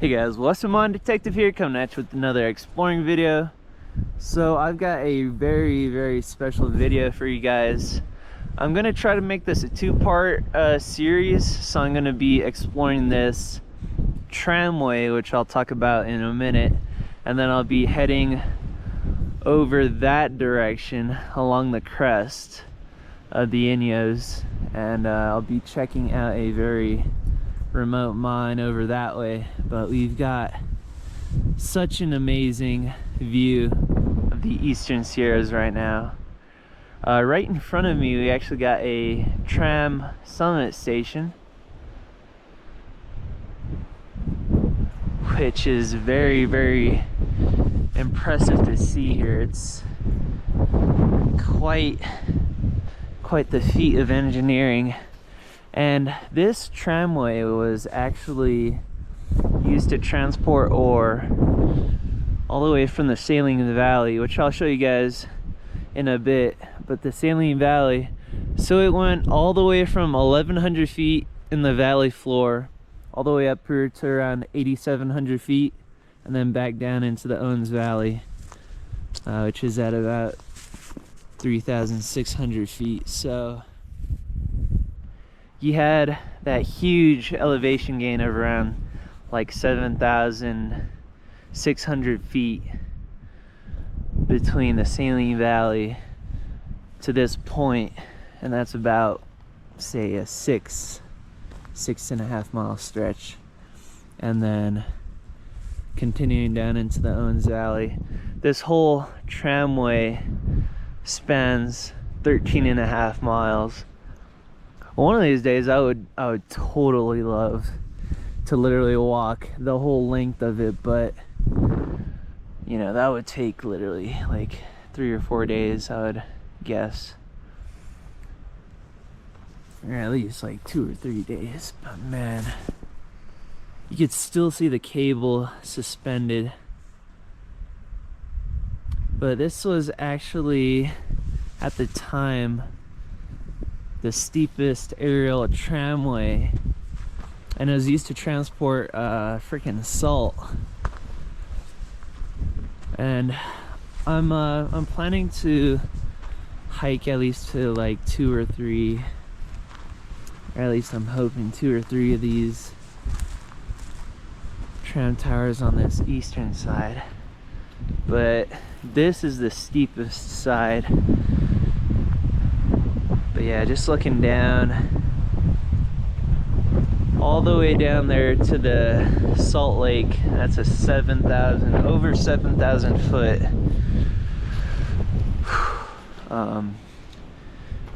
Hey guys, what's up, Mon Detective here, coming at you with another exploring video. So I've got a very special video for you guys. I'm gonna try to make this a two-part series. So I'm gonna be exploring this tramway, which I'll talk about in a minute, and then I'll be heading over that direction along the crest of the Inyos, and I'll be checking out a very remote mine over that way. But we've got such an amazing view of the Eastern Sierras right now. Right in front of me we actually got a Tram summit station, which is very impressive to see here. It's quite the feat of engineering. And this tramway was actually used to transport ore all the way from the Saline Valley, which I'll show you guys in a bit. But the Saline Valley, so it went all the way from 1,100 feet in the valley floor all the way up here to around 8,700 feet, and then back down into the Owens Valley, which is at about 3,600 feet. So you had that huge elevation gain of around like 7,600 feet between the Saline Valley to this point, and that's about, say, a six and a half mile stretch, and then continuing down into the Owens Valley. This whole tramway spans 13 and a half miles. One of these days I would totally love to literally walk the whole length of it, but you know, that would take literally like 3 or 4 days, I would guess, or at least like 2 or 3 days. But man, you could still see the cable suspended. But this was actually, at the time, the steepest aerial tramway, and it was used to transport freaking salt. And I'm planning to hike at least to like 2 or 3, or at least I'm hoping 2 or 3 of these tram towers on this eastern side. But this is the steepest side. But yeah, just looking down all the way down there to the Salt Lake, that's a over 7,000 foot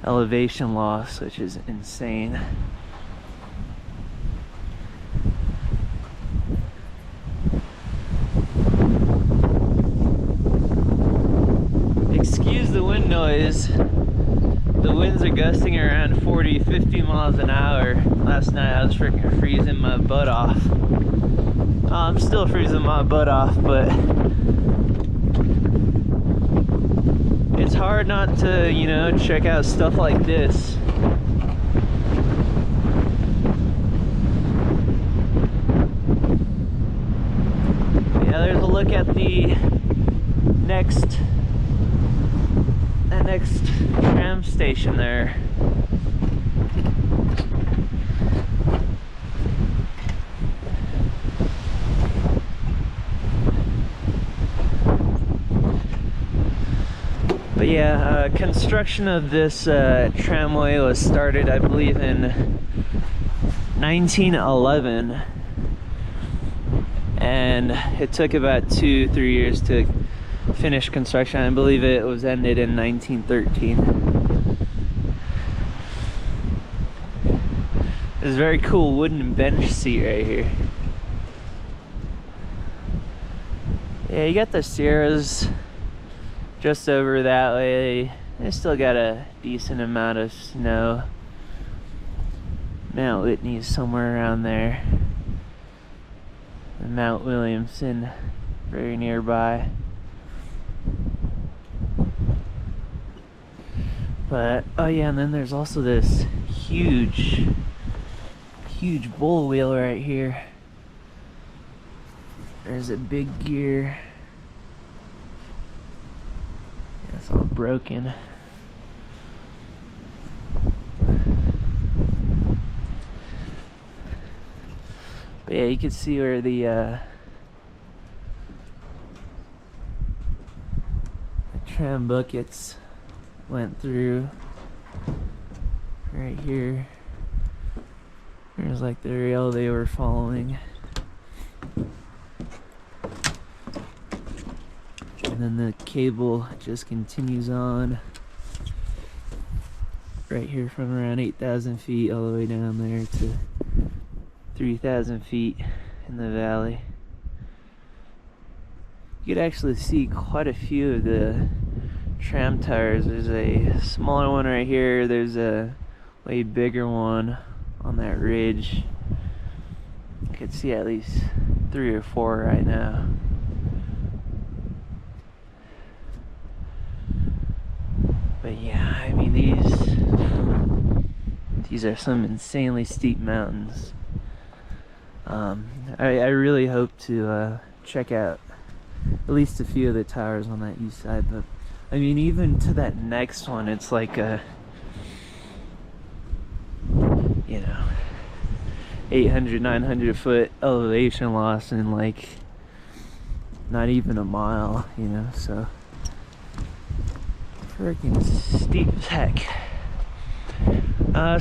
elevation loss, which is insane. Excuse the wind noise. The winds are gusting around 40-50 miles an hour. Last night I was freaking freezing my butt off. I'm still freezing my butt off, but it's hard not to, you know, check out stuff like this. Yeah, there's a look at the next tram station there. But yeah, construction of this tramway was started, I believe, in 1911, and it took about 2-3 years to finish construction. I believe it was ended in 1913. There's a very cool wooden bench seat right here. Yeah, you got the Sierras just over that way. They still got a decent amount of snow. Mount Whitney's somewhere around there, and Mount Williamson very nearby. But oh yeah, and then there's also this huge bull wheel right here. There's a big gear. It's all broken. But yeah, you can see where the tram buckets went through. Right here. There's like the rail they were following. And then the cable just continues on right here from around 8,000 feet all the way down there to 3,000 feet in the valley. You could actually see quite a few of the tram tires. There's a smaller one right here. There's a way bigger one on that ridge. You could see at least 3 or 4 right now. But yeah, I mean these are some insanely steep mountains. I really hope to check out at least a few of the towers on that east side, but I mean even to that next one, it's like a, you know, 800, 900 foot elevation loss in like not even a mile, you know, so freaking steep as heck.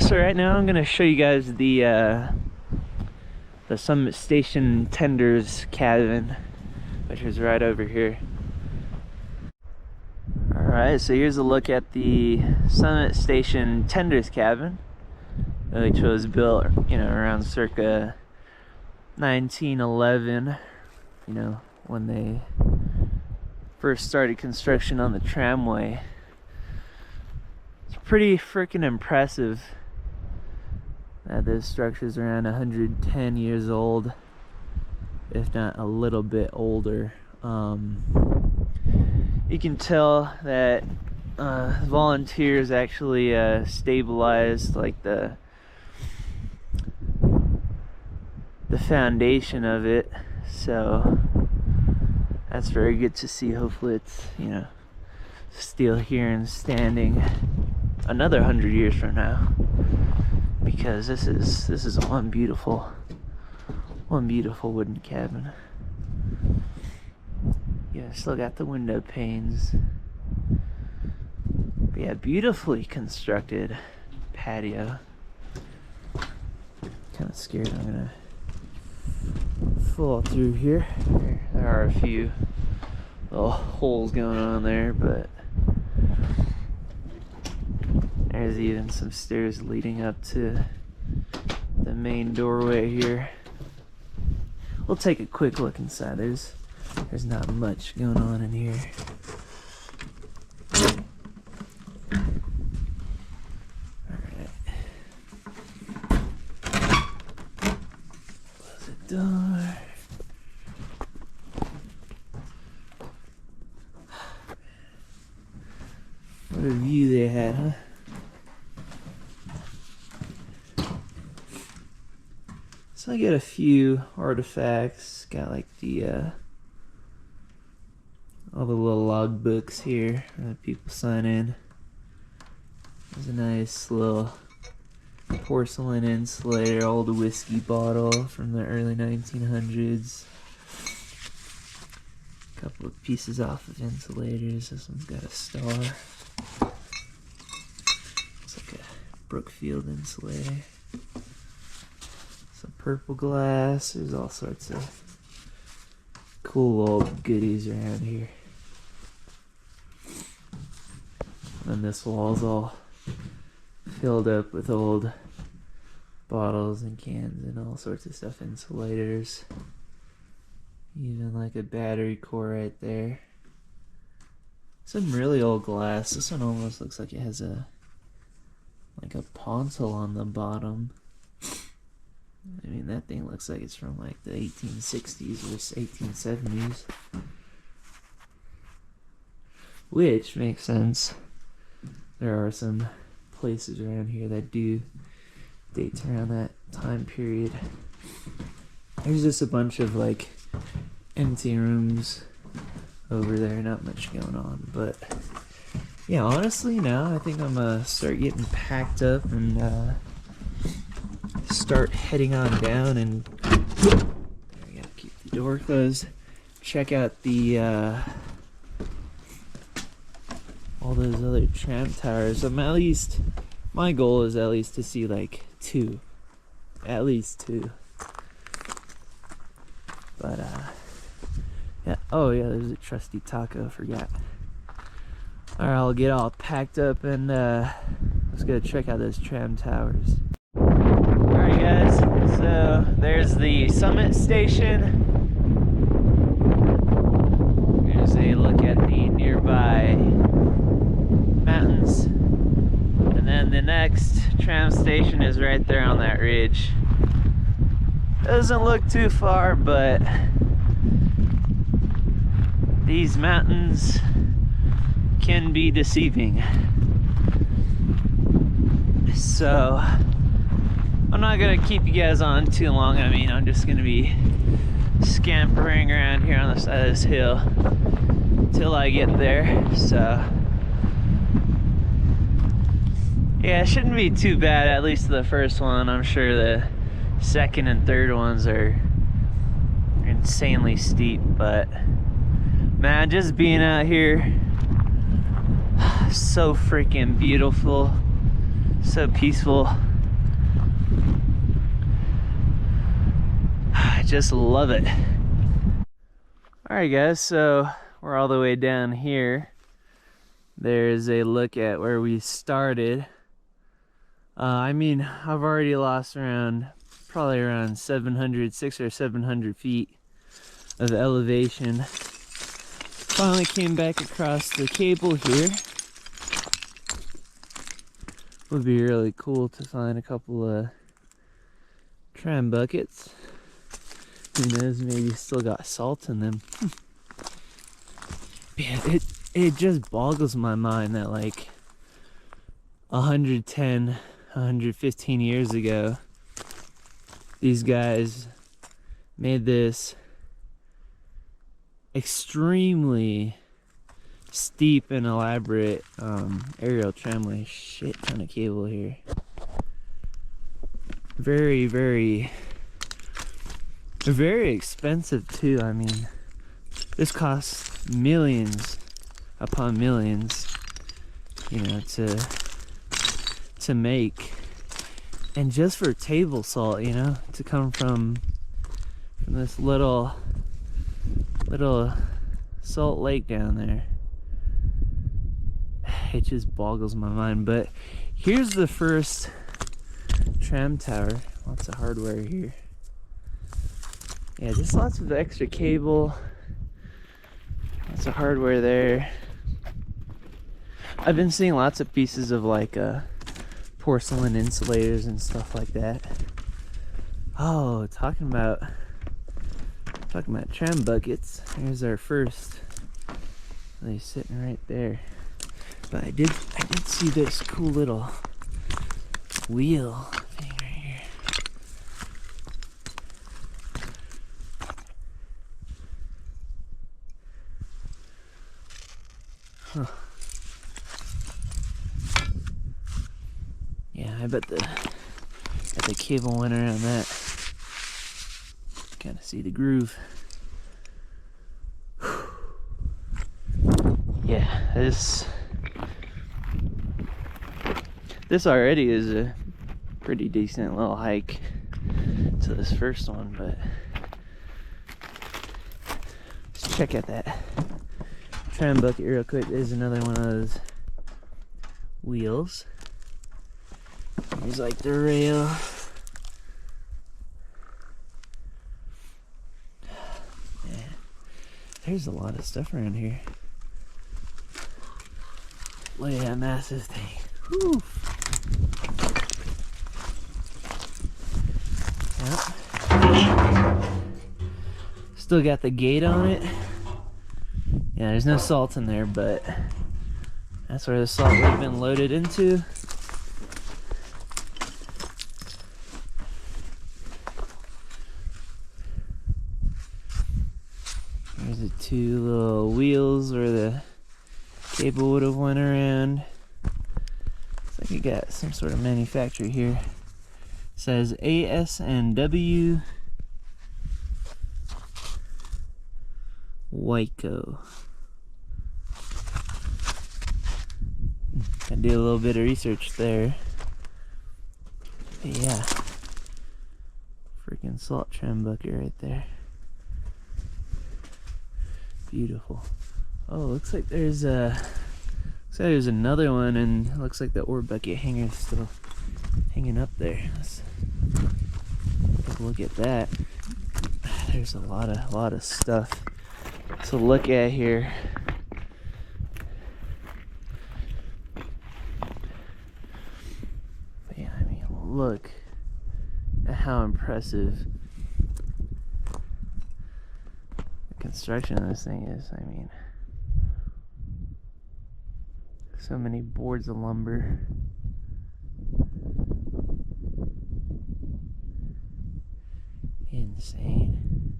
So right now I'm gonna show you guys the Summit Station Tender's cabin, which is right over here. Alright, so here's a look at the Summit Station Tender's cabin, which was built, you know, around circa 1911, you know, when they first started construction on the tramway. It's pretty freaking impressive that this structure's around 110 years old, if not a little bit older. You can tell that volunteers actually stabilized like the foundation of it, so that's very good to see. Hopefully it's, you know, still here and standing another 100 years from now, because this is one beautiful wooden cabin. Yeah, still got the window panes. But yeah, beautifully constructed patio. Kind of scared I'm gonna fall through here. There are a few little holes going on there, but there's even some stairs leading up to the main doorway here. We'll take a quick look inside. There's not much going on in here. Alright. Close the door. What a view they had, huh? So I got a few artifacts. Got like the all the little log books here that people sign in. There's a nice little porcelain insulator, old whiskey bottle from the early 1900s. A couple of pieces off of insulators. This one's got a star. It's like a Brookfield insulator. Some purple glass. There's all sorts of cool old goodies around here. And this wall's all filled up with old bottles and cans and all sorts of stuff, insulators. Even like a battery core right there. Some really old glass. This one almost looks like it has a pontil on the bottom. I mean, that thing looks like it's from like the 1860s or 1870s. Which makes sense. There are some places around here that do date around that time period. There's just a bunch of like empty rooms over there, not much going on. But yeah, honestly now I think I'm gonna start getting packed up and start heading on down, and I gotta keep the door closed. Check out the all those other tram towers. My goal is at least to see like two, at least two. But yeah, oh yeah, there's a trusty taco, forgot. All right, I'll get all packed up and let's go check out those tram towers. All right guys, so there's the summit station. Here's a look at the nearby mountains, and then the next tram station is right there on that ridge. Doesn't look too far, but these mountains can be deceiving. So I'm not gonna keep you guys on too long. I mean, I'm just gonna be scampering around here on the side of this hill till I get there. So yeah, it shouldn't be too bad, at least the first one. I'm sure the second and third ones are insanely steep, but man, just being out here, so freaking beautiful, so peaceful. I just love it. Alright guys, so we're all the way down here. There's a look at where we started. I mean, I've already lost probably around 600 or 700 feet of elevation. Finally came back across the cable here. Would be really cool to find a couple of tram buckets. Who knows, maybe still got salt in them. Yeah, it just boggles my mind that like 110, 115 years ago, these guys made this extremely steep and elaborate aerial tramway. Shit ton of cable here. Very, very, very expensive too. I mean, this costs millions upon millions, you know, to make, and just for table salt, you know, to come from this little salt lake down there. It just boggles my mind. But here's the first tram tower. Lots of hardware here. Yeah, just lots of extra cable, lots of hardware there. I've been seeing lots of pieces of like porcelain insulators and stuff like that. Oh, talking about tram buckets. Here's our first. They're sitting right there. But I did see this cool little wheel thing right here. Huh. Yeah, I bet the cable went around that. Kind of see the groove. Yeah, this already is a pretty decent little hike to this first one, but let's check out that tram bucket real quick. There's another one of those wheels. Here's like the rail. Yeah, there's a lot of stuff around here. Look at that massive thing. Whew. Yep. Still got the gate on it. Yeah, there's no salt in there, but that's where the salt would have been loaded into. There's the two little wheels where the cable would have went around. Looks like you got some sort of manufacturer here. It says AS&W Waco. I did a little bit of research there. But yeah, freaking salt tram bucket right there. Beautiful. Oh, looks like there's another one, and it looks like the ore bucket hanger is still hanging up there. Let's take a look at that. There's a lot of stuff to look at here. But yeah, I mean, look at how impressive the construction of this thing is. I mean, so many boards of lumber. Insane.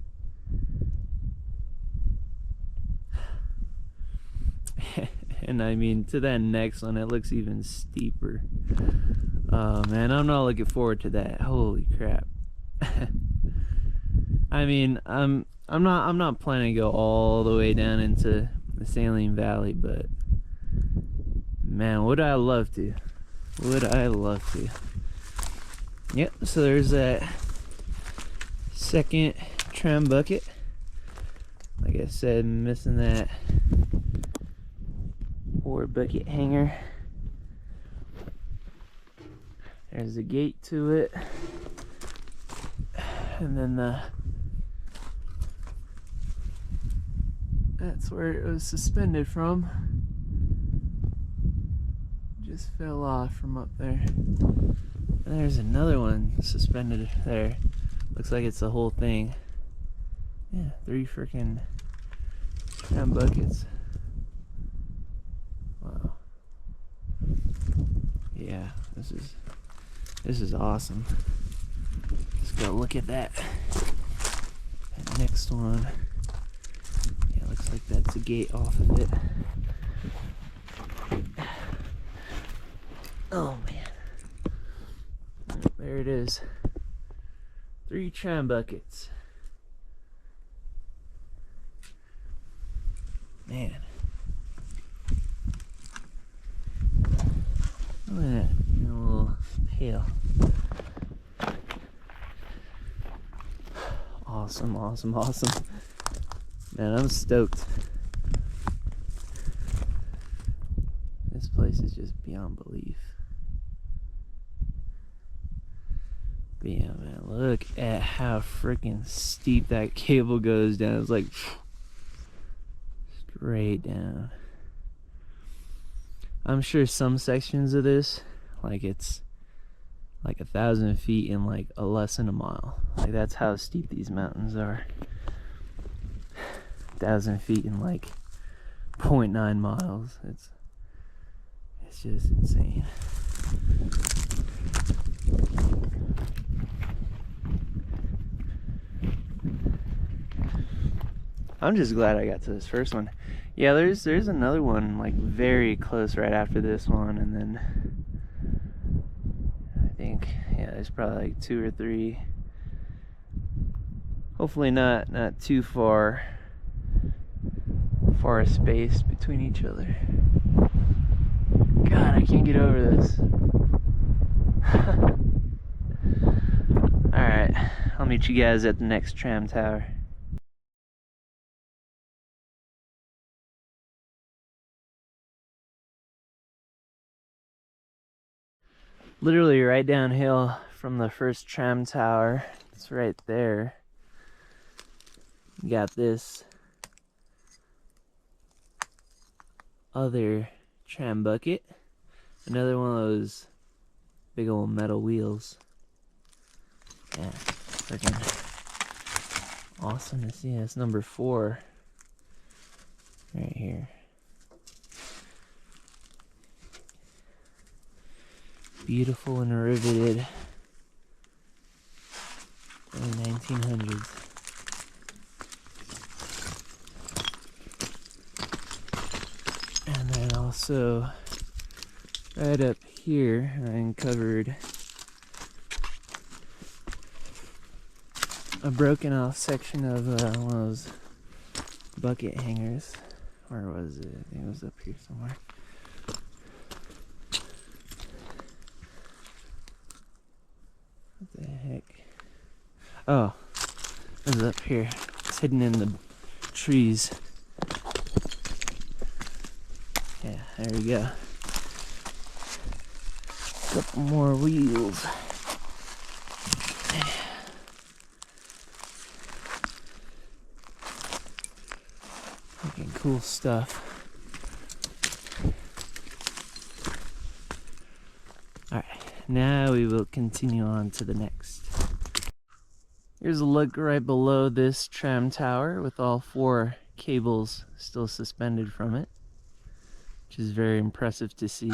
And I mean, to that next one, it looks even steeper. Oh man, I'm not looking forward to that. Holy crap. I mean, I'm not planning to go all the way down into the Saline Valley, but man, would I love to. Would I love to. Yep, so there's that second tram bucket. Like I said, missing that ore bucket hanger. There's a gate to it, and then that's where it was suspended from. Just fell off from up there. And there's another one suspended there. Looks like it's the whole thing. Yeah, 3 freaking tram buckets. Wow. Yeah, this is awesome. Let's go look at that. That next one. Yeah, looks like that's a gate off of it. Oh man. There it is. 3 tram buckets. Man. Look at that. A little pail. Awesome, awesome, awesome. Man, I'm stoked. This place is just beyond belief. But yeah, man, look at how freaking steep that cable goes down. It's like straight down. I'm sure some sections of this, like it's like 1,000 feet in like less than a mile. Like that's how steep these mountains are. 1,000 feet in like 0.9 miles. It's just insane. I'm just glad I got to this first one. Yeah, there's another one like very close right after this one, and then I think yeah, there's probably like 2 or 3. Hopefully not too far spaced between each other. God, I can't get over this. Alright, I'll meet you guys at the next tram tower. Literally right downhill from the first tram tower. It's right there. You got this other tram bucket. Another one of those big old metal wheels. Yeah, freaking awesome to see. That's number 4 right here. Beautiful and riveted. Early 1900s. so right up here I uncovered a broken off section of one of those bucket hangers. Where was it? I think it was up here somewhere. What the heck? Oh, it was up here. It's hidden in the trees. Yeah, there we go. Couple more wheels. Looking cool stuff. Alright, now we will continue on to the next. Here's a look right below this tram tower with all 4 cables still suspended from it, which is very impressive to see.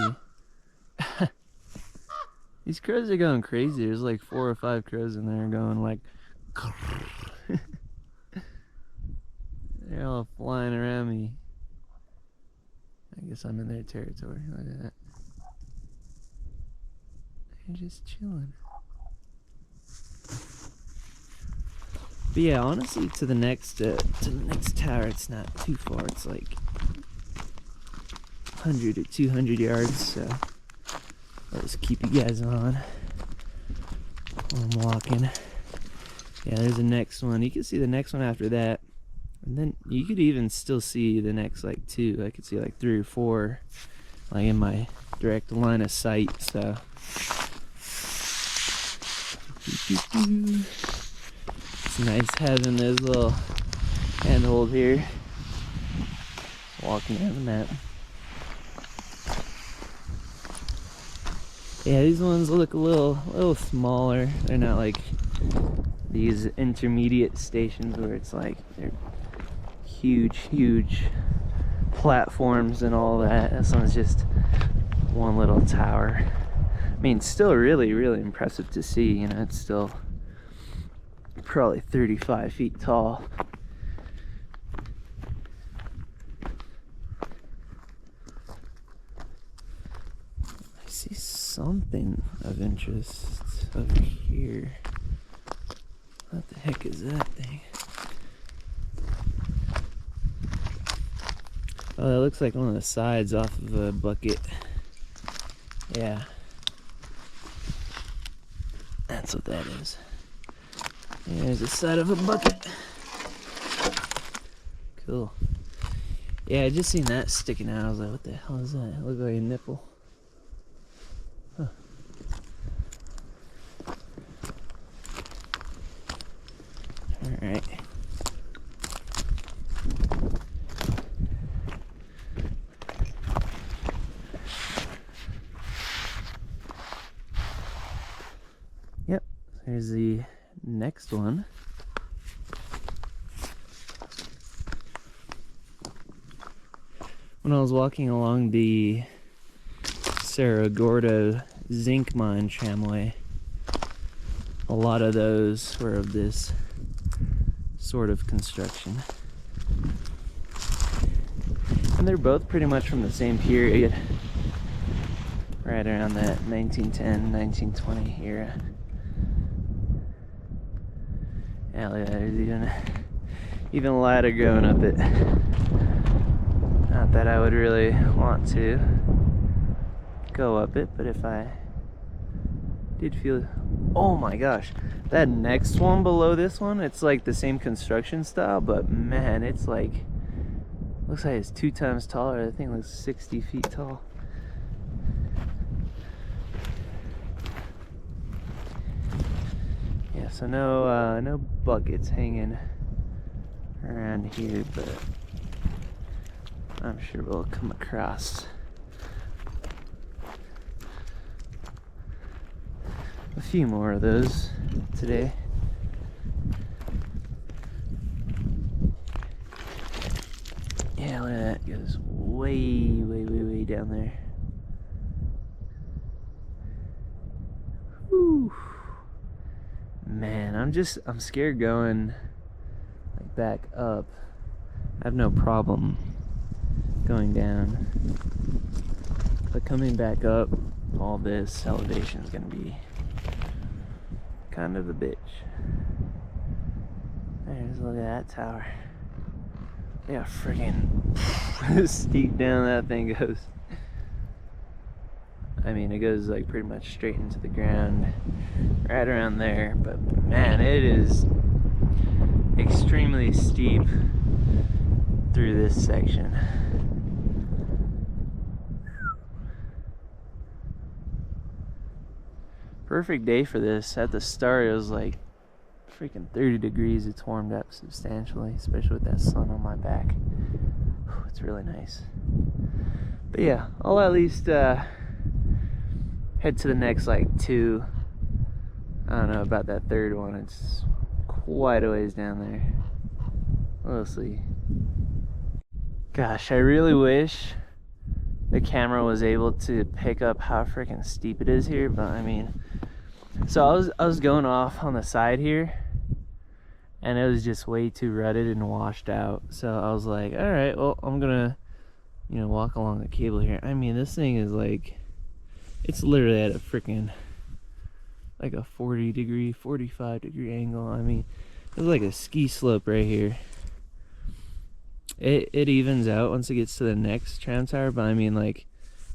These crows are going crazy. There's like 4 or 5 crows in there going like they're all flying around me. I guess I'm in their territory. Look at that. They're just chilling. But yeah, honestly, to the next tower, it's not too far. It's like 100 or 200 yards. So I'll just keep you guys on while I'm walking. Yeah, there's the next one. You can see the next one after that. And then you could even still see the next like 2. I could see like 3 or 4 like in my direct line of sight. So it's nice having this little handhold here. Walking down the map. Yeah, these ones look a little smaller. They're not like these intermediate stations where it's like they're huge platforms and all that. This one's just one little tower. I mean, still really impressive to see. You know, it's still probably 35 feet tall. I see something of interest over here. What the heck is that thing? Oh, that looks like one of the sides off of a bucket. Yeah. That's what that is. There's the side of a bucket. Cool. Yeah, I just seen that sticking out. I was like, what the hell is that? It looked like a nipple. Huh. Alright. Yep, there's the next one. When I was walking along the Cerro Gordo zinc mine tramway, a lot of those were of this sort of construction. And they're both pretty much from the same period, right around that 1910, 1920 era. Yeah, look at that, there's even a ladder going up it. Not that I would really want to go up it, but if I did feel... Oh my gosh, that next one below this one, it's like the same construction style, but man, it's like, looks like it's 2 times taller. I think it looks 60 feet tall. Yeah, so no buckets hanging around here, but I'm sure we'll come across a few more of those today. Yeah, look at that. It goes way down there. Whew. Man, I'm scared going like back up. I have no problem going down. But coming back up, all this elevation is going to be kind of a bitch. There's, look at that tower. Look how freaking steep down that thing goes. I mean, it goes like pretty much straight into the ground, right around there. But man, it is extremely steep through this section. Perfect day for this. At the start, it was like freaking 30 degrees. It's warmed up substantially, especially with that sun on my back. Whew, it's really nice. But yeah, I'll at least head to the next like two. I don't know about that third one. It's quite a ways down there. We'll see. Gosh, I really wish the camera was able to pick up how freaking steep it is here, but I mean, so I was going off on the side here, and it was just way too rutted and washed out. So I was like, all right, well, I'm gonna, you know, walk along the cable here. I mean, this thing is like, it's literally at a freaking like a 40 degree, 45 degree angle. I mean, it's like a ski slope right here. It evens out once it gets to the next tram tower, but I mean, like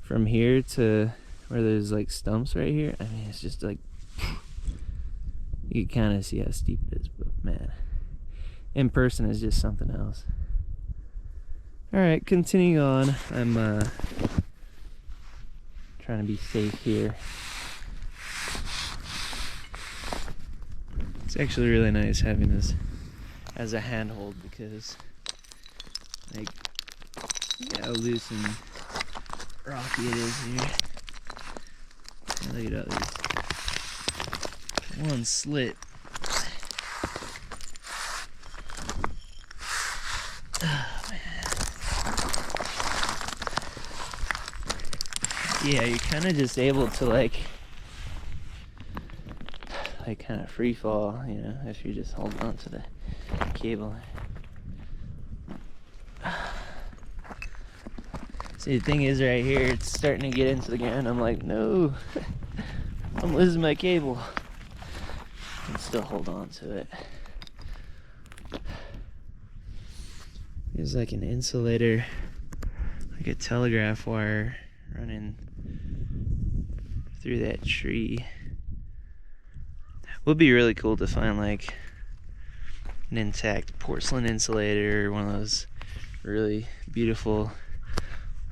from here to where there's like stumps right here, I mean, it's just like, you can kind of see how steep it is, but man, in person is just something else. All right, continuing on. I'm trying to be safe here. It's actually really nice having this as a handhold, because like, look how loose and rocky it is here. And look at all these. One slit. Oh man. Yeah, you're kind of just able to like kind of free fall, you know, if you just hold on to the cable. See, the thing is right here, it's starting to get into the ground. I'm like, no, I'm losing my cable. I can still hold on to it. There's like an insulator, like a telegraph wire running through that tree. Would be really cool to find like an intact porcelain insulator, or one of those really beautiful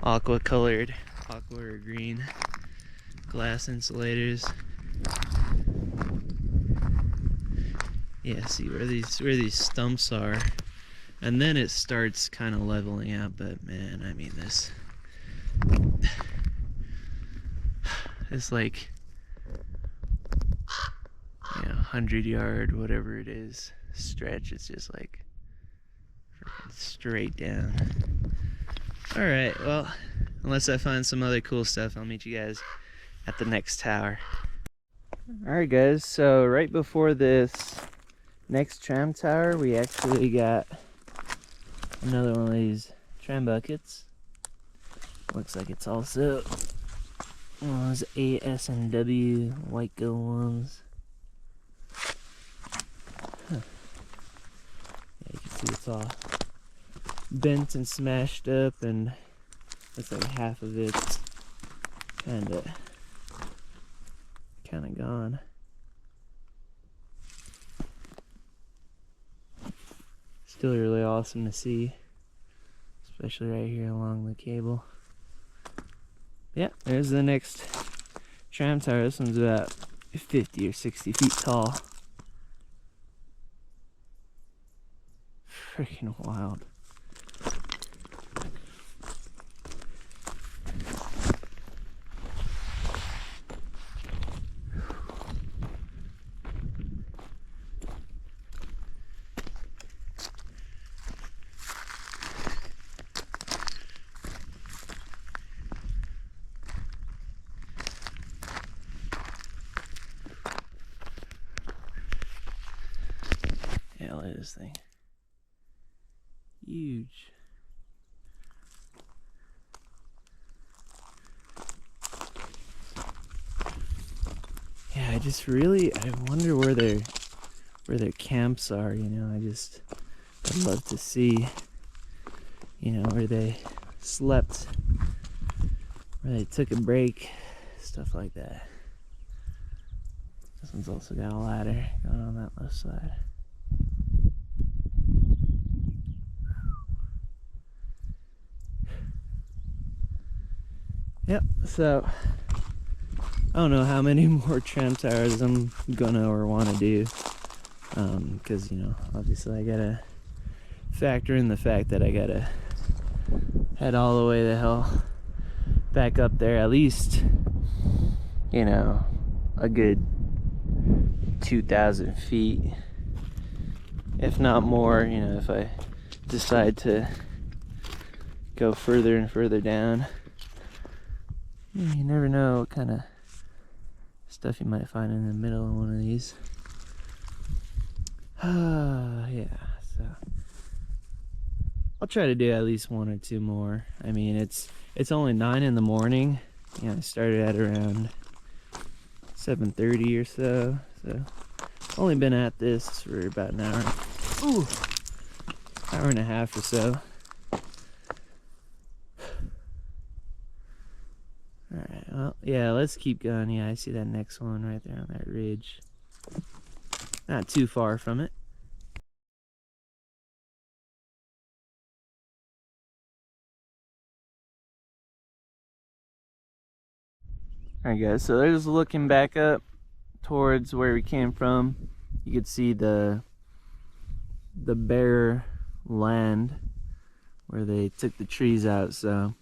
aqua or green glass insulators. Yeah, see where these stumps are, and then it starts kind of leveling out. But man, I mean, it's like, you know, 100-yard, whatever it is, stretch. It's just like freaking straight down. Alright, well, unless I find some other cool stuff, I'll meet you guys at the next tower. Alright guys, so right before this next tram tower, we actually got another one of these tram buckets. Looks like it's also one of those A&W white go ones. Huh. Yeah, you can see it's all bent and smashed up, and looks like half of it's kind of gone. Still really awesome to see, especially right here along the cable. Yeah, there's the next tram tower. This one's about 50 or 60 feet tall. Freaking wild. Yeah, look at this thing. Huge. I wonder where their camps are, you know. I'd love to see, you know, where they slept, where they took a break, stuff like that. This one's also got a ladder going on that left side. Yep, so I don't know how many more tram towers I'm gonna or want to do, because, you know, obviously I gotta factor in the fact that I gotta head all the way the hell back up there, at least, you know, a good 2,000 feet, if not more, you know, if I decide to go further and further down. You never know what kind of stuff you might find in the middle of one of these. Yeah, so I'll try to do at least one or two more. I mean, it's only 9 in the morning. You know, I started at around 7:30 or so. So only been at this for about an hour. Ooh, hour and a half or so. Alright, well, yeah, let's keep going. Yeah, I see that next one right there on that ridge. Not too far from it. Alright guys, so there's looking back up towards where we came from. You could see the bare land where they took the trees out. So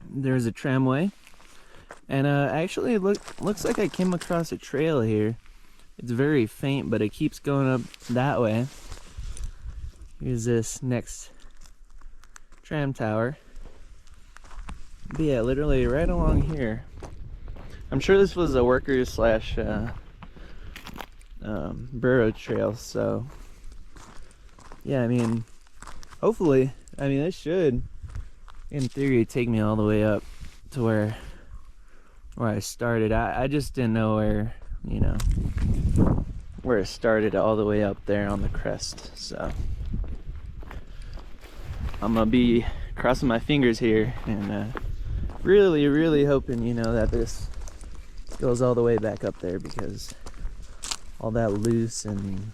there's a tramway. And actually it looks like I came across a trail here. It's very faint, but it keeps going up that way. Here's this next tram tower. But yeah, literally right along here. I'm sure this was a worker slash burro trail, so yeah, I mean, hopefully, I mean, this should, in theory, take me all the way up to where I started. I just didn't know where, you know, where it started all the way up there on the crest. So I'm gonna be crossing my fingers here and really hoping, you know, that this goes all the way back up there, because all that loose and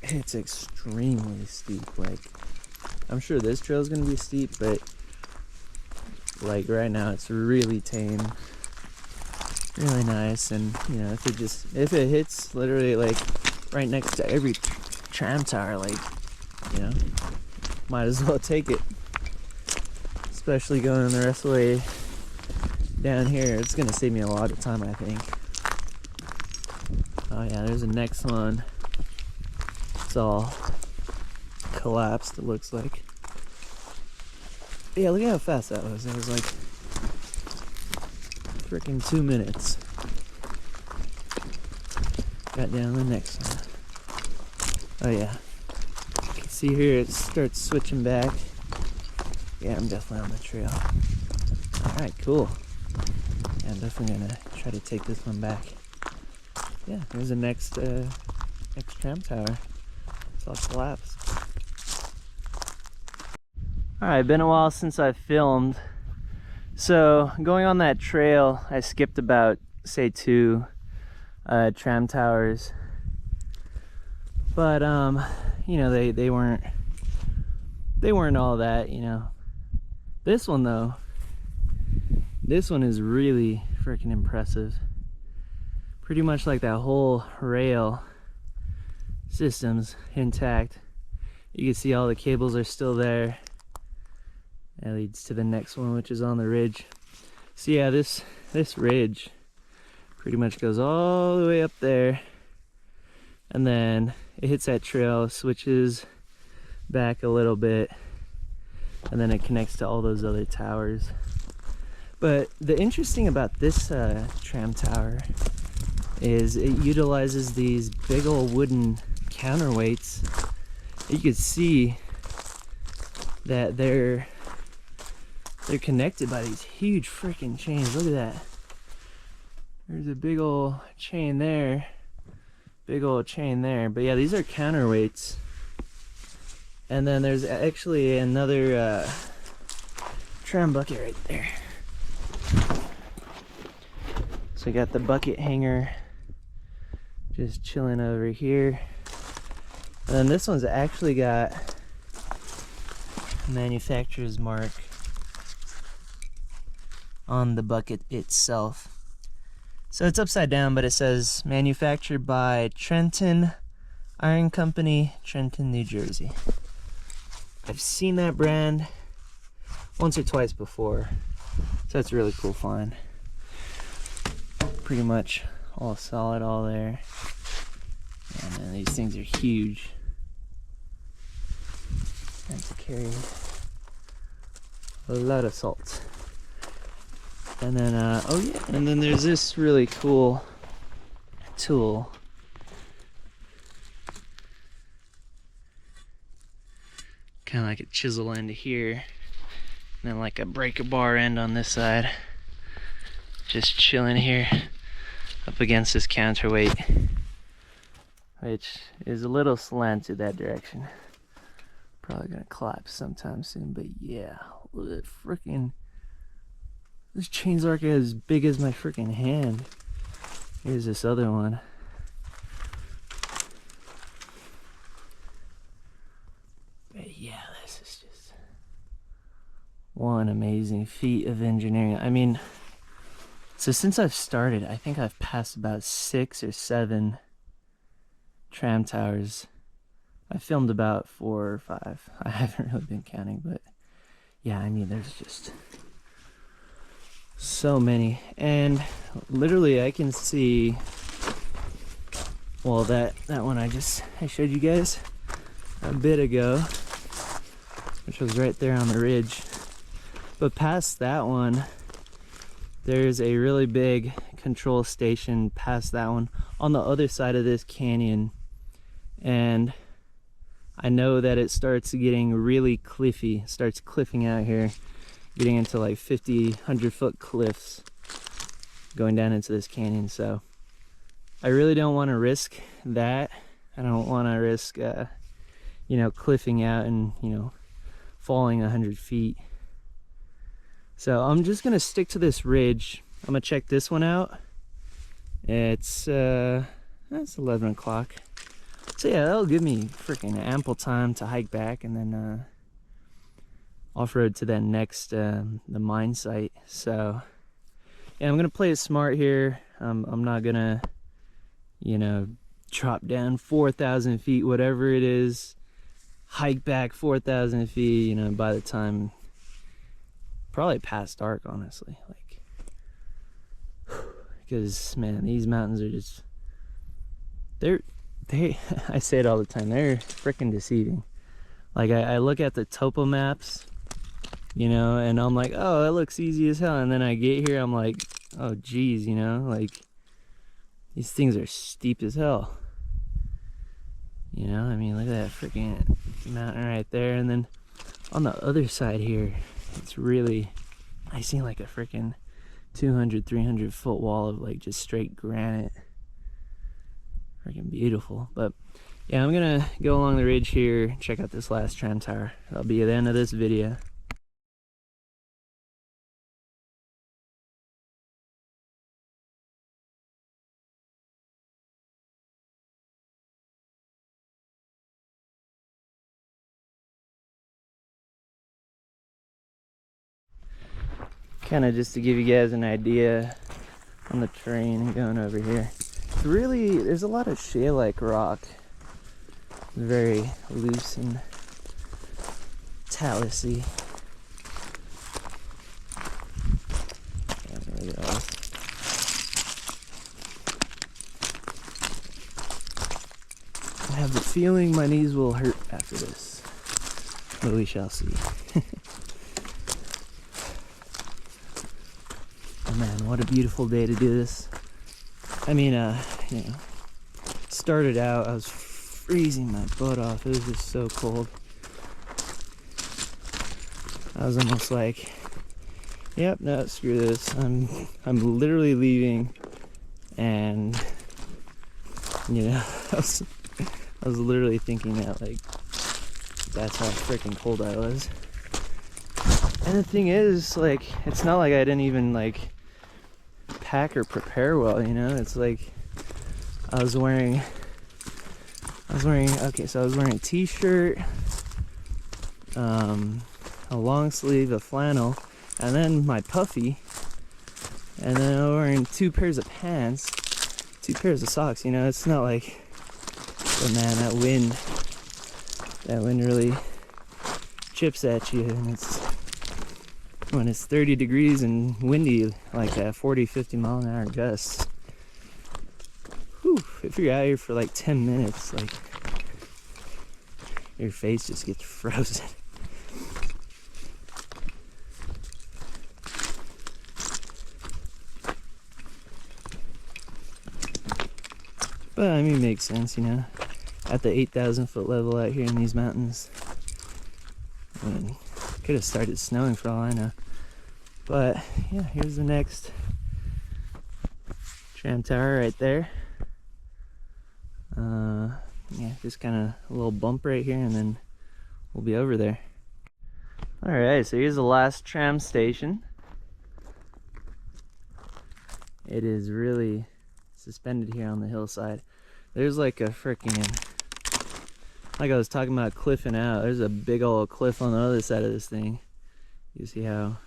it's extremely steep. Like, I'm sure this trail is gonna be steep, but like right now it's really tame, really nice. And you know, if it hits literally like right next to every tram tower, like, you know, might as well take it, especially going the rest of the way down here. It's gonna save me a lot of time, I think. Oh yeah, there's the next one. It's all collapsed, it looks like. Yeah, look at how fast that was. It was like freaking 2 minutes. Got down to the next one. Oh yeah. You can see here it starts switching back. Yeah, I'm definitely on the trail. Alright, cool. Yeah, I'm definitely gonna try to take this one back. Yeah, there's the next tram tower. It's all collapsed. Alright, been a while since I filmed. So going on that trail, I skipped about, say, 2 tram towers. But you know, they weren't all that, you know. This one though, this one is really freaking impressive. Pretty much like that whole rail system's intact. You can see all the cables are still there. That leads to the next one, which is on the ridge. So yeah, this ridge pretty much goes all the way up there, and then it hits that trail, switches back a little bit, and then it connects to all those other towers. But the interesting about this tram tower is it utilizes these big old wooden counterweights. You can see that they're connected by these huge freaking chains. Look at that. There's a big old chain there. Big old chain there. But yeah, these are counterweights. And then there's actually another tram bucket right there. So we got the bucket hanger just chilling over here. And then this one's actually got manufacturer's mark on the bucket itself. So it's upside down, but it says manufactured by Trenton Iron Company, Trenton, New Jersey. I've seen that brand once or twice before, so it's a really cool find. Pretty much all solid all there. Yeah, man, these things are huge. And to carry a lot of salt. And then, oh yeah, and then there's this really cool tool. Kind of like a chisel end here, and then like a breaker bar end on this side. Just chilling here up against this counterweight, which is a little slanted that direction. Probably gonna collapse sometime soon, but yeah, look at that freaking. This chain's like as big as my freaking hand. Here's this other one. But yeah, this is just one amazing feat of engineering. I mean, so since I've started, I think I've passed about 6 or 7 tram towers. I filmed about 4 or 5. I haven't really been counting, but yeah, I mean, there's just so many. And literally I can see, well, that one I showed you guys a bit ago, which was right there on the ridge. But past that one, there's a really big control station past that one on the other side of this canyon. And I know that it starts getting really cliffy, starts cliffing out here, getting into like 50, 100-foot cliffs going down into this canyon. So I really don't want to risk that. I don't want to risk, you know, cliffing out and, you know, falling 100 feet. So I'm just going to stick to this ridge. I'm going to check this one out. It's 11 o'clock. So yeah, that'll give me freaking ample time to hike back and then off-road to that next the mine site. So yeah, I'm gonna play it smart here. I'm not gonna, you know, drop down 4,000 feet, whatever it is, hike back 4,000 feet, you know, by the time probably past dark, honestly, like, because man, these mountains are just, I say it all the time, they're freaking deceiving. Like I look at the topo maps, you know, and I'm like, oh, that looks easy as hell. And then I get here, I'm like, oh geez, you know, like these things are steep as hell. You know, I mean, look at that freaking mountain right there. And then on the other side here, it's really, I see like a freaking 200, 300 foot wall of like just straight granite. Freaking beautiful. But yeah, I'm gonna go along the ridge here, check out this last tram tower. That'll be at the end of this video. Kind of just to give you guys an idea on the terrain going over here. It's really, there's a lot of shale-like rock. Very loose and talus-y. There we go. I have the feeling my knees will hurt after this, but we shall see. Oh man, what a beautiful day to do this. I mean, you know, started out, I was freezing my butt off. It was just so cold. I was almost like, yep, no, screw this. I'm literally leaving And you know, I was literally thinking that, like, that's how freaking cold I was. And the thing is, like, it's not like I didn't even like pack or prepare well, you know. It's like I was wearing okay, so I was wearing a t-shirt, a long sleeve, a flannel, and then my puffy, and then I was wearing 2 pairs of pants, 2 pairs of socks. You know, it's not like, oh man, that wind really chips at you, and it's when it's 30 degrees and windy like that, 40-50 mile an hour gusts. Whew, if you're out here for like 10 minutes, like, your face just gets frozen. But I mean, it makes sense, you know, at the 8,000 foot level out here in these mountains. I mean, could have started snowing for all I know. But yeah, here's the next tram tower right there. Yeah, just kind of a little bump right here, and then we'll be over there. All right, so here's the last tram station. It is really suspended here on the hillside. There's like a freaking, like I was talking about cliffing out, there's a big old cliff on the other side of this thing. You see how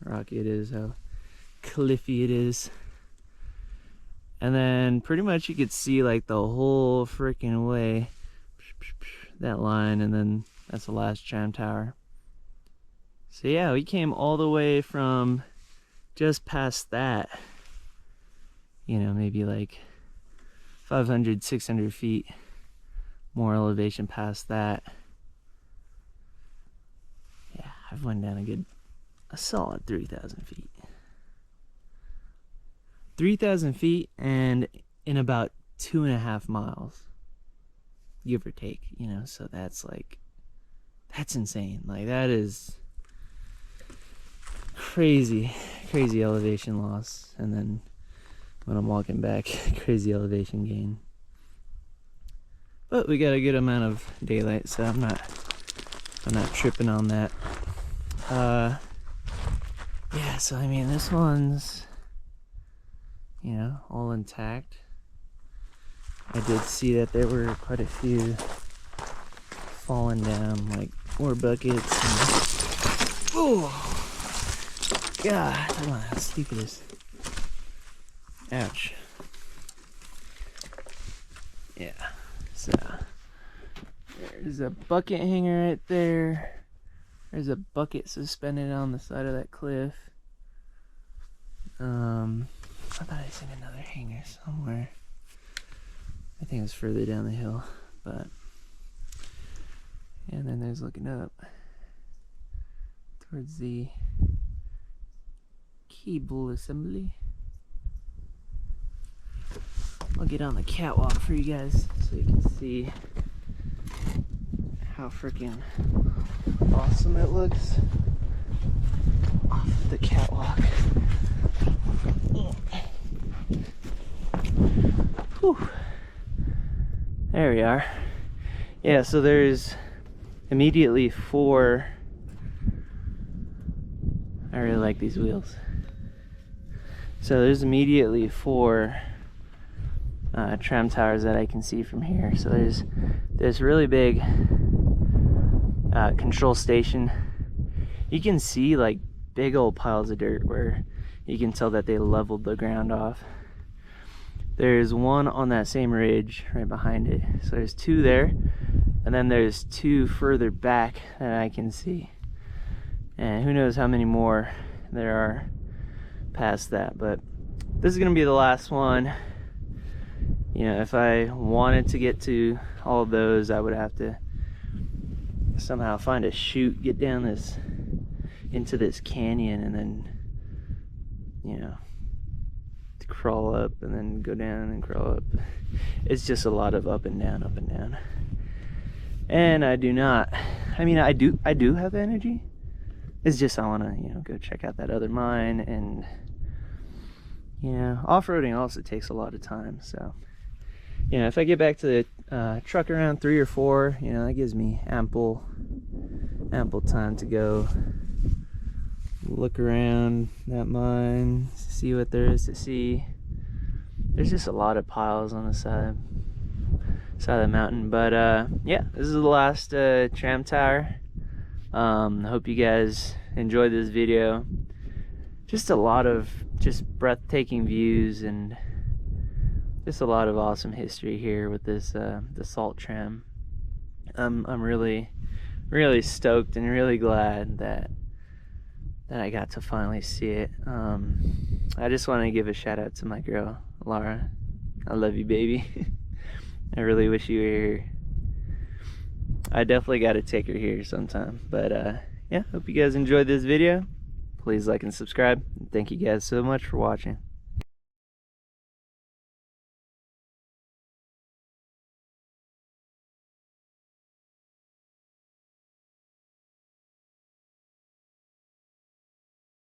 rocky it is, how cliffy it is. And then pretty much you could see like the whole freaking way, that line, and then that's the last tram tower. So yeah, we came all the way from just past that, you know, maybe like 500, 600 feet more elevation past that. Yeah, I've went down a solid 3,000 feet. 3,000 feet, and in about 2.5 miles, give or take, you know, so that's like, that's insane. Like, that is crazy elevation loss. And then when I'm walking back, crazy elevation gain. But we got a good amount of daylight, so I'm not tripping on that. Yeah, so I mean, this one's, you know, all intact. I did see that there were quite a few falling down, like more buckets. And, oh, God, hold on, how steep it is. Ouch. Yeah, so there's a bucket hanger right there. There's a bucket suspended on the side of that cliff. I thought I seen another hanger somewhere. I think it was further down the hill, but and then there's looking up towards the cable assembly. I'll get on the catwalk for you guys so you can see how freaking awesome it looks off the catwalk. Whew. There we are. Yeah, so there's immediately 4. I really like these wheels. So there's immediately 4 tram towers that I can see from here. So there's this really big control station. You can see like big old piles of dirt where you can tell that they leveled the ground off. There's one on that same ridge right behind it. So there's 2 there, and then there's 2 further back that I can see. And who knows how many more there are past that, but this is gonna be the last one. You know, if I wanted to get to all of those, I would have to somehow find a chute, get down this into this canyon, and then, you know, crawl up and then go down and crawl up. It's just a lot of up and down, up and down. And I do not, I mean, I do have energy. It's just I want to, you know, go check out that other mine and, you know, off-roading also takes a lot of time. So, you know, if I get back to the truck around 3 or 4, you know, that gives me ample time to go look around that mine, see what there is to see. There's just a lot of piles on the side of the mountain. But yeah, this is the last tram tower. I hope you guys enjoyed this video. Just a lot of just breathtaking views and just a lot of awesome history here with this the salt tram. I'm really stoked and really glad that I got to finally see it. I just want to give a shout out to my girl Laura. I love you, baby. I really wish you were here. I definitely got to take her here sometime. But yeah, hope you guys enjoyed this video. Please like and subscribe. Thank you guys so much for watching.